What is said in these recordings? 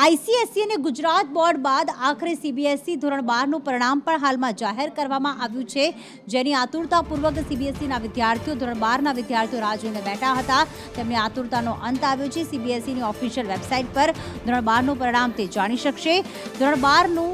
આઈસીએસઈ અને ગુજરાત બોર્ડ બાદ આખરે સીબીએસઈ ધોરણ 12નું પરિણામ પણ હાલમાં જાહેર કરવામાં આવ્યું છે, જેની આતુરતાપૂર્વક સીબીએસઈના વિદ્યાર્થીઓ ધોરણ 12ના વિદ્યાર્થીઓ રાહ જોઈને બેઠા હતા. તેમની આતુરતાનો અંત આવ્યો છે. સીબીએસઈની ઓફિશિયલ વેબસાઇટ પર ધોરણ 12નું પરિણામ તે જાણી શકશે. ધોરણ 12નું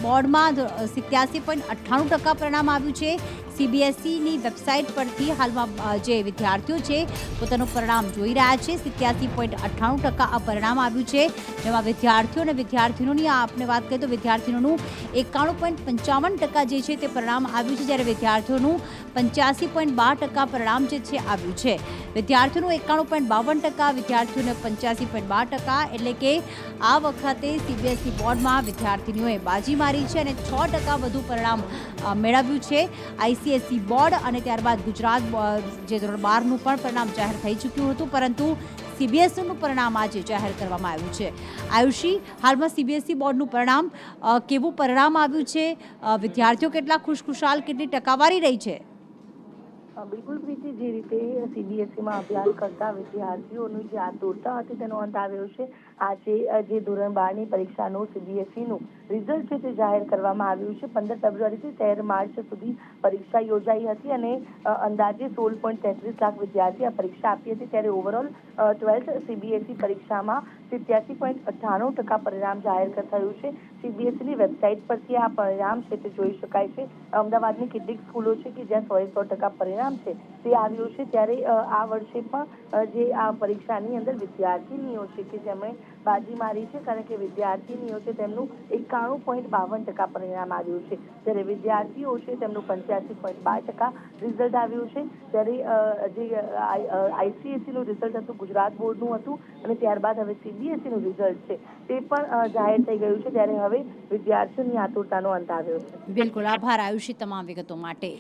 બોર્ડમાં 87.98% પરિણામ આવ્યું છે. સીબીએસઈની વેબસાઇટ પરથી હાલમાં જે વિદ્યાર્થીઓ છે પોતાનું પરિણામ જોઈ રહ્યા છે. 87.98% આ પરિણામ આવ્યું છે, જેમાં વિદ્યાર્થીઓ અને વિદ્યાર્થીનોની આપણે વાત કરીએ તો વિદ્યાર્થીઓનું 91.55% જે છે તે પરિણામ આવ્યું છે, જ્યારે વિદ્યાર્થીઓનું 85.12% પરિણામ જે છે આવ્યું છે. વિદ્યાર્થીઓનું 91.52%, વિદ્યાર્થીઓને 85.12%, એટલે કે આ વખતે સીબીએસઈ બોર્ડમાં વિદ્યાર્થીનીઓએ બાજી મારી છે અને 6% વધુ પરિણામ મેળવ્યું છે. આઈસીએસઈ બોર્ડ અને ત્યારબાદ ગુજરાત જે ધોરણ 12નું પણ પરિણામ જાહેર થઈ ચૂક્યું હતું, પરંતુ સીબીએસઈનું પરિણામ આજે જાહેર કરવામાં આવ્યું છે. આયુષી, હાલમાં સીબીએસઈ બોર્ડનું પરિણામ કેવું પરિણામ આવ્યું છે? વિદ્યાર્થીઓ કેટલા ખુશખુશાલ, કેટલી ટકાવારી રહી છે? બિલકુલ પ્રીતિ, જે રીતે સીબીએસઈમાં અભ્યાસ કરતા વિદ્યાર્થીઓની જે આતુરતા હતી તેનો અંત આવ્યો છે. આજે જે ધોરણ 12ની પરીક્ષાનું સીબીએસઈનું રિઝલ્ટ છે તે જાહેર કરવામાં આવ્યું છે. 15 ફેબ્રુઆરીથી 13 માર્ચ સુધી પરીક્ષા યોજાઈ હતી અને અંદાજે 16.33 લાખ વિદ્યાર્થી આ પરીક્ષા આપી હતી. ત્યારે ઓવરઓલ 12th સીબીએસઈ પરીક્ષામાં 87.98% પરિણામ જાહેર થયું છે. સીબીએસઈની વેબસાઇટ પરથી આ પરિણામ છે તે જોઈ શકાય છે. અમદાવાદની કેટલીક સ્કૂલો છે કે જ્યાં 100% પરિણામ છે તે આવ્યું છે. ત્યારે આ વર્ષે પણ જે આ પરીક્ષાની અંદર વિદ્યાર્થીનીઓ છે કે જેમણે બાજી મારી છે, કારણ કે વિદ્યાર્થીનીઓ છે તેમનું 91.52% પરિણામ આવ્યું છે, જ્યારે વિદ્યાર્થીઓ છે તેમનું 85.12% રિઝલ્ટ આવ્યું છે. ત્યારે જે આઈસીએસઈનું રિઝલ્ટ હતું ગુજરાત બોર્ડનું હતું અને ત્યારબાદ હવે સીબીએસઈનું રિઝલ્ટ છે તે પણ જાહેર થઈ ગયું છે. ત્યારે હવે વિદ્યાર્થીઓની આતુરતાનો અંત આવ્યો છે. બિલકુલ, આભાર આયુષી તમામ વિગતો માટે.